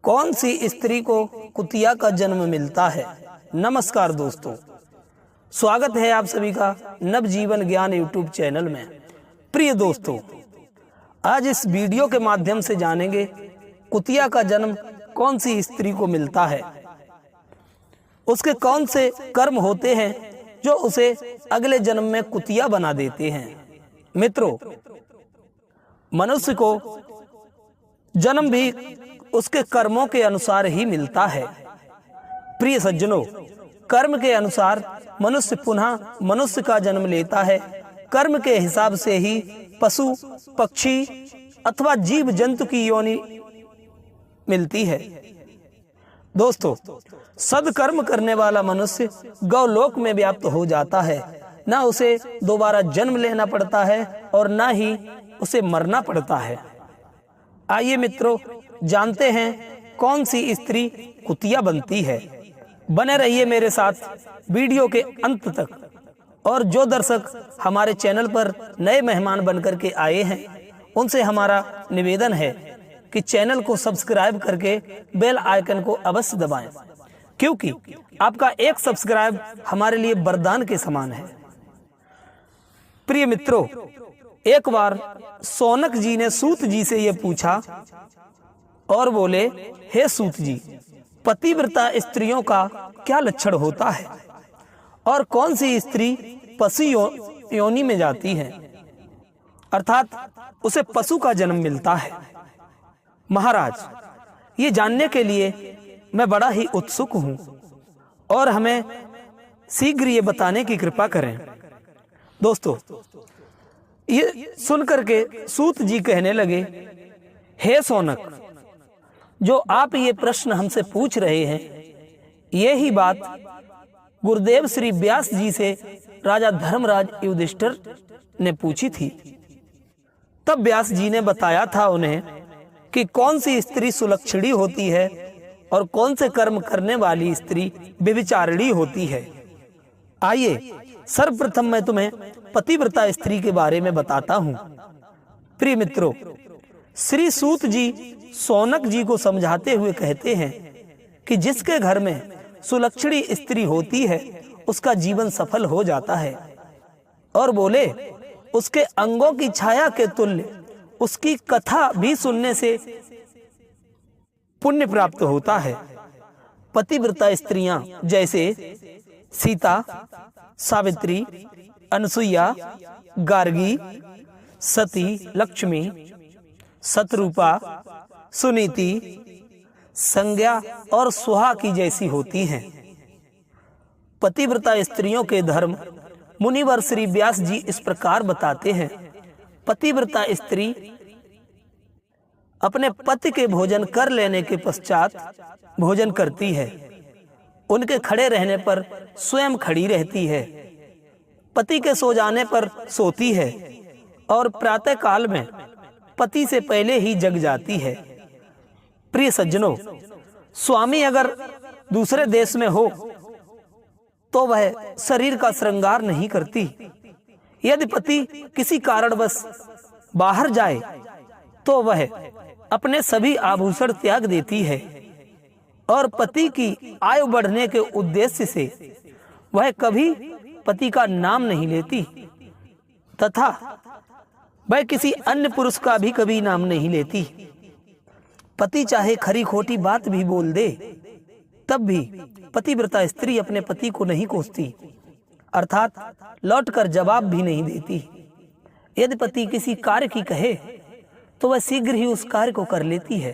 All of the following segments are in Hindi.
कौन सी स्त्री को कुतिया का जन्म मिलता है। नमस्कार दोस्तों, स्वागत है आप सभी का नवजीवन ज्ञान यूट्यूब चैनल में। प्रिय दोस्तों, आज इस वीडियो के माध्यम से जानेंगे कुतिया का जन्म कौन सी स्त्री को मिलता है, उसके कौन से कर्म होते हैं जो उसे अगले जन्म में कुतिया बना देते हैं। मित्रों, मनुष्य को जन्म भी उसके कर्मों के अनुसार ही मिलता है। प्रिय सज्जनों, कर्म के अनुसार मनुष्य पुनः मनुष्य का जन्म लेता है। कर्म के हिसाब से ही पशु, पक्षी अथवा जीव जंतु की योनि मिलती है। दोस्तों, सदकर्म करने वाला मनुष्य गौलोक में व्याप्त हो जाता है। ना उसे दोबारा जन्म लेना पड़ता है और ना ही उसे मरना पड़ता है। आइए मित्रों, जानते हैं कौन सी स्त्री कुतिया बनती है। बने रहिए मेरे साथ वीडियो के अंत तक। और जो दर्शक हमारे चैनल पर नए मेहमान बनकर के आए हैं, उनसे हमारा निवेदन है कि चैनल को सब्सक्राइब करके बेल आइकन को अवश्य दबाएं, क्योंकि आपका एक सब्सक्राइब हमारे लिए वरदान के समान है। प्रिय मित्रों, एक बार शौनक जी ने सूत जी से यह पूछा और बोले, हे सूत जी, पतिव्रता स्त्रियों का क्या लक्षण होता है और कौन सी स्त्री पशु योनि में जाती है, अर्थात उसे पशु का जन्म मिलता है। महाराज, ये जानने के लिए मैं बड़ा ही उत्सुक हूं और हमें शीघ्र ये बताने की कृपा करें। दोस्तों, ये सुनकर के सूत जी कहने लगे, हे शौनक, जो आप ये प्रश्न हमसे पूछ रहे हैं, यही बात गुरुदेव श्री व्यास जी से राजा धर्मराज युधिष्ठिर ने पूछी थी। तब व्यास जी ने बताया था उन्हें कि कौन सी स्त्री सुलक्षणी होती है और कौन से कर्म करने वाली स्त्री व्यभिचारिणी होती है। आइए सर्वप्रथम मैं तुम्हें पतिव्रता स्त्री के बारे में बताता हूँ। प्रिय मित्रों, श्री सूत जी शौनक जी को समझाते हुए कहते हैं कि जिसके घर में सुलक्षणी स्त्री होती है उसका जीवन सफल हो जाता है, और बोले, उसके अंगों की छाया के तुल्य उसकी कथा भी सुनने से पुण्य प्राप्त होता है। पतिव्रता स्त्रियां जैसे सीता, सावित्री, अनसुईया, गार्गी, सती, लक्ष्मी, शतरूपा, सुनीति, संज्ञा और सुहा की जैसी होती हैं। पतिव्रता स्त्रियों के धर्म मुनिवर श्री व्यास जी इस प्रकार बताते हैं। पतिव्रता स्त्री अपने पति के भोजन कर लेने के पश्चात भोजन करती है। उनके खड़े रहने पर स्वयं खड़ी रहती है। पति के सो जाने पर सोती है और प्रातः काल में पति से पहले ही जग जाती है। प्रिय सज्जनों, स्वामी अगर दूसरे देश में हो तो वह शरीर का श्रृंगार नहीं करती। यदि पति किसी कारणवश बाहर जाए तो वह अपने सभी आभूषण त्याग देती है और पति की आयु बढ़ने के उद्देश्य से वह कभी पति का नाम नहीं लेती तथा वह किसी अन्य पुरुष का भी कभी नाम नहीं लेती। पति चाहे खरी खोटी बात भी बोल दे, तब भी पतिव्रता स्त्री अपने पति को नहीं कोसती, अर्थात लौटकर जवाब भी नहीं देती। यदि पति किसी कार्य की कहे तो वह शीघ्र ही उस कार्य को कर लेती है।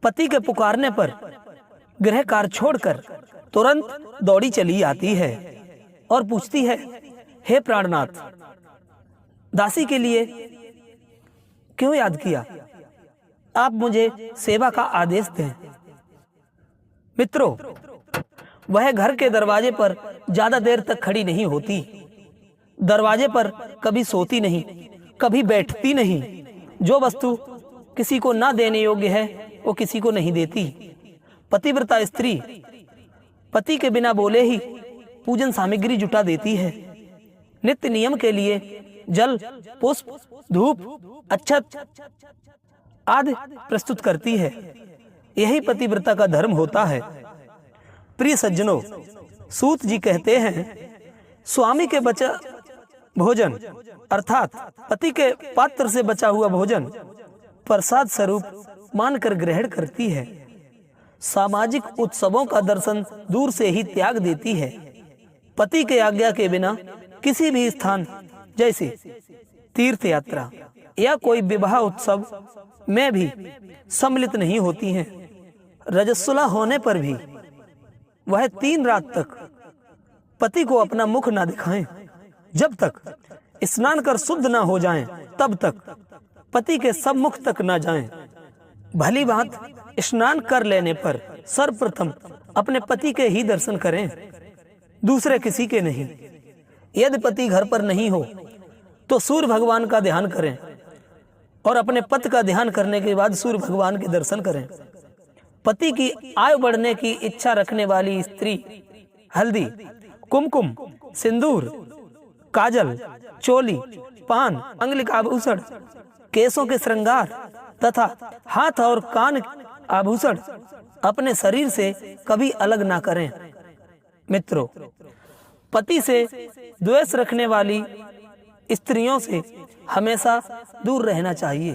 पति के पुकारने पर गृह कार्य छोड़कर तुरंत दौड़ी चली आती है और पूछती है, हे प्राणनाथ, दासी के लिए क्यों याद किया? आप मुझे सेवा का आदेश दें। मित्रों, वह घर के दरवाजे पर ज्यादा देर तक खड़ी नहीं होती। दरवाजे पर कभी सोती नहीं, कभी बैठती नहीं। जो वस्तु किसी को ना देने योग्य है वो किसी को नहीं देती। पतिव्रता स्त्री पति के बिना बोले ही पूजन सामग्री जुटा देती है। नित्य नियम के लिए जल, पुष्प, धूप, अक्षत आदि प्रस्तुत करती है। यही पतिव्रता का धर्म होता है। प्रिय सज्जनों, सूत जी कहते हैं, स्वामी के बचा भोजन अर्थात पति के पात्र से बचा हुआ भोजन प्रसाद स्वरूप मानकर ग्रहण करती है। सामाजिक उत्सवों का दर्शन दूर से ही त्याग देती है। पति के आज्ञा के बिना किसी भी स्थान जैसे तीर्थ यात्रा या कोई विवाह उत्सव में भी सम्मिलित नहीं होती हैं। रजस्वला होने पर भी वह 3 रात तक पति को अपना मुख न दिखाएं। जब तक स्नान कर शुद्ध न हो जाएं, तब तक पति के सम्मुख तक न जाएं। भली बात स्नान कर लेने पर सर्वप्रथम अपने पति के ही दर्शन करें, दूसरे किसी के नहीं। यदि पति घर पर नहीं हो तो सूर्य भगवान का ध्यान करें और अपने पति का ध्यान करने के बाद सूर्य भगवान के दर्शन करें। पति की आयु बढ़ने की इच्छा रखने वाली स्त्री हल्दी, कुमकुम, सिंदूर, काजल, चोली, पान, अंगुली का आभूषण, केसों के श्रृंगार तथा हाथ और कान आभूषण अपने शरीर से कभी अलग ना करें। मित्रों, पति से द्वेष रखने वाली स्त्रियों से हमेशा दूर रहना चाहिए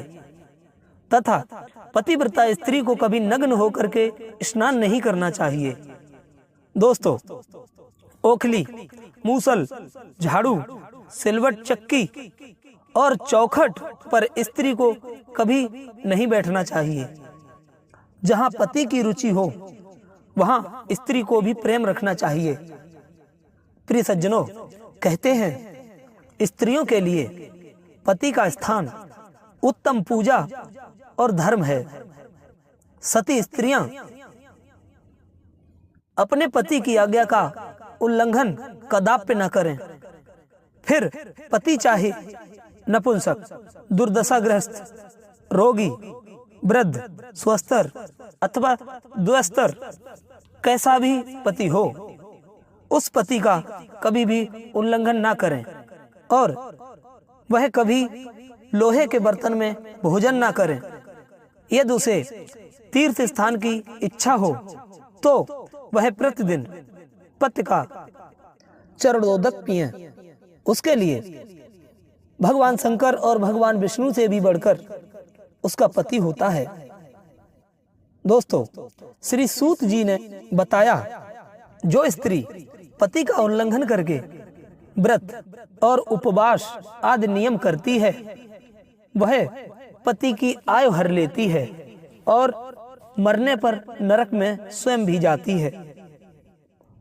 तथा पतिव्रता स्त्री को कभी नग्न होकर के स्नान नहीं करना चाहिए। दोस्तों, ओखली, मूसल, झाड़ू, सिलवट, चक्की और चौखट पर स्त्री को कभी नहीं बैठना चाहिए। जहां पति की रुचि हो वहां स्त्री को भी प्रेम रखना चाहिए। प्रिय सज्जनों, कहते हैं, स्त्रियों के लिए पति का स्थान उत्तम पूजा और धर्म है। सती स्त्रियां अपने पति की आज्ञा का उल्लंघन कदापि न करें। फिर पति चाहे नपुंसक, दुर्दशाग्रस्त, रोगी, वृद्ध, स्वस्थर अथवा दुस्तर कैसा भी पति हो, उस पति का कभी भी उल्लंघन ना करें और वह कभी लोहे के बर्तन में भोजन ना करें। यदि उसे तीर्थ स्थान की इच्छा हो तो वह प्रतिदिन पति का चरणोदक पिए। उसके लिए भगवान शंकर और भगवान विष्णु से भी बढ़कर उसका पति होता है। दोस्तों, श्री सूत जी ने बताया, जो स्त्री पति का उल्लंघन करके व्रत और उपवास आदि नियम करती है, वह पति की आयु हर लेती है और मरने पर नरक में स्वयं भी जाती है।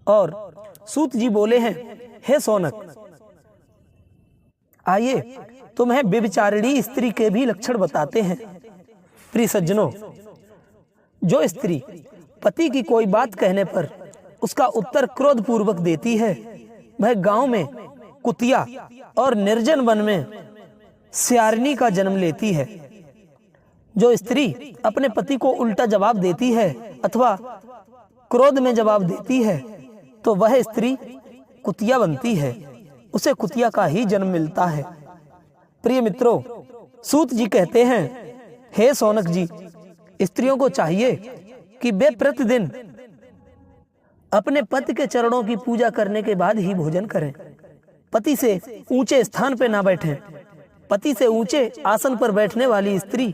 और सूत जी बोले हैं, हे सौनक, आइए तुम्हें व्यभिचारिणी स्त्री के भी लक्षण बताते हैं। प्रिय सज्जनों, जो स्त्री पति की कोई बात कहने पर उसका उत्तर क्रोध पूर्वक देती है, वह गांव में कुतिया और निर्जन वन में स्यारिणी का जन्म लेती है। जो स्त्री अपने पति को उल्टा जवाब देती है अथवा क्रोध में जवाब देती है, तो वह स्त्री कुतिया बनती है, उसे कुतिया का ही जन्म मिलता है। प्रिय मित्रों, सूत जी कहते हैं, हे सौनक जी, स्त्रियों को चाहिए कि वे प्रतिदिन अपने पति के चरणों की पूजा करने के बाद ही भोजन करें। पति से ऊंचे स्थान पर ना बैठें। पति से ऊंचे आसन पर बैठने वाली स्त्री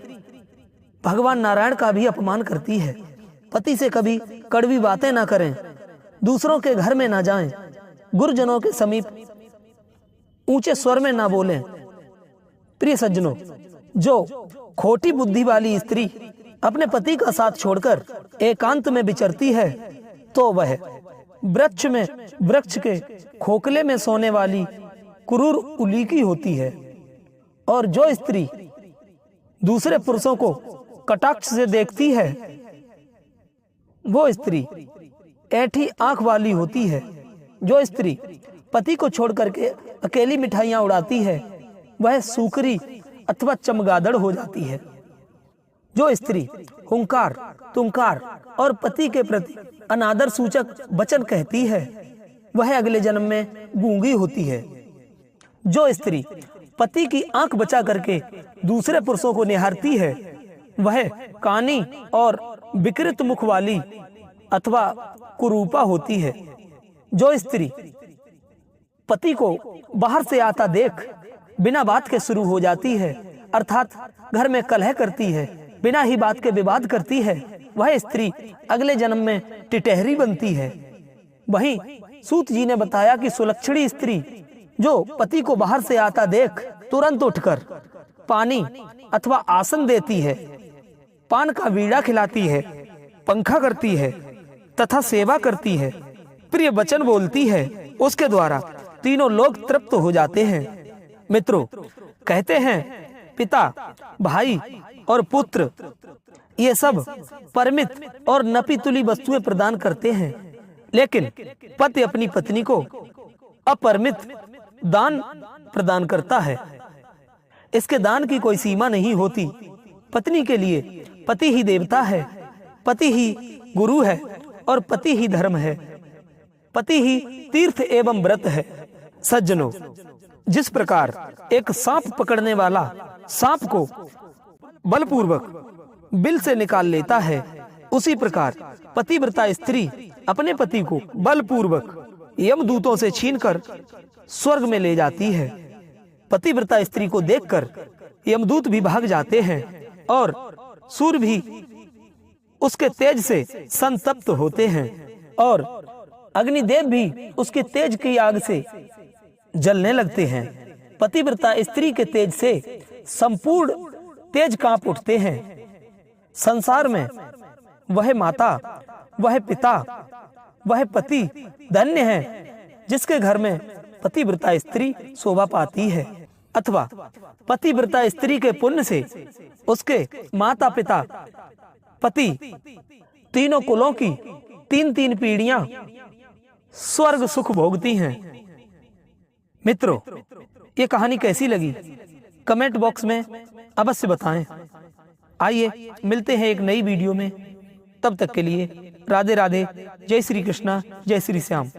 भगवान नारायण का भी अपमान करती है। पति से कभी कड़वी बातें ना करें, दूसरों के घर में ना जाएं, गुरुजनों के समीप ऊंचे स्वर में ना बोलें। प्रिय सज्जनों, जो खोटी बुद्धि वाली स्त्री अपने पति का साथ छोड़कर एकांत में विचरती है, तो वह वृक्ष के खोखले में सोने वाली क्रूर उलीकी होती है। और जो स्त्री दूसरे पुरुषों को कटाक्ष से देखती है, वो स्त्री ऐठी आंख वाली होती है। जो स्त्री पति को छोड़ करके अकेली मिठाइयां उड़ाती है, वह सूकरी अथवा चमगादड़ हो जाती है। जो स्त्री हुंकार, तुंकार और पति के प्रति अनादर सूचक वचन कहती है, वह अगले जन्म में गूंगी होती है। जो स्त्री पति की आंख बचा करके दूसरे पुरुषों को निहारती है वह कानी और विकृत मुख वाली अथवा कुरूपा होती है। जो स्त्री पति को बाहर से आता देख बिना बात के शुरू हो जाती है, अर्थात घर में कलह करती है, बिना ही बात के विवाद करती है, वह स्त्री अगले जन्म में टिटहरी बनती है। वहीं सूत जी ने बताया कि सुलक्षणी स्त्री जो पति को बाहर से आता देख तुरंत उठकर पानी अथवा आसन देती है, पान का बीड़ा खिलाती है, पंखा करती है तथा सेवा करती है, प्रिय वचन बोलती है, उसके द्वारा तीनों लोग तृप्त हो जाते हैं। मित्रों, कहते हैं पिता, भाई और पुत्र ये सब परमित और नपीतुली वस्तुएं प्रदान करते हैं, लेकिन पति अपनी पत्नी को अपरमित दान प्रदान करता है। इसके दान की कोई सीमा नहीं होती। पत्नी के लिए पति ही देवता है, पति ही गुरु है और पति ही धर्म है, पति ही तीर्थ एवं व्रत है। सज्जनों, जिस प्रकार एक सांप पकड़ने वाला सांप को बलपूर्वक बिल से निकाल लेता है, उसी प्रकार पतिव्रता स्त्री अपने पति को बलपूर्वक यमदूतों से छीनकर स्वर्ग में ले जाती है। पतिव्रता स्त्री को देखकर यमदूत भी भाग जाते हैं और सूर्य भी उसके तेज से संतप्त होते हैं और अग्निदेव भी उसके तेज की आग से जलने लगते हैं। पतिव्रता स्त्री के तेज से संपूर्ण तेज कांप उठते हैं। संसार में वह माता, वह पिता, वह पति धन्य है जिसके घर में पतिव्रता स्त्री शोभा पाती है, अथवा पतिव्रता स्त्री के पुण्य से उसके माता पिता पति तीनों कुलों की तीन तीन पीढ़ियां स्वर्ग सुख भोगती हैं। मित्रों, ये कहानी कैसी लगी कमेंट बॉक्स में अवश्य बताएं। आइए मिलते हैं एक नई वीडियो में, तब तक के लिए राधे राधे, जय श्री कृष्णा, जय श्री श्याम।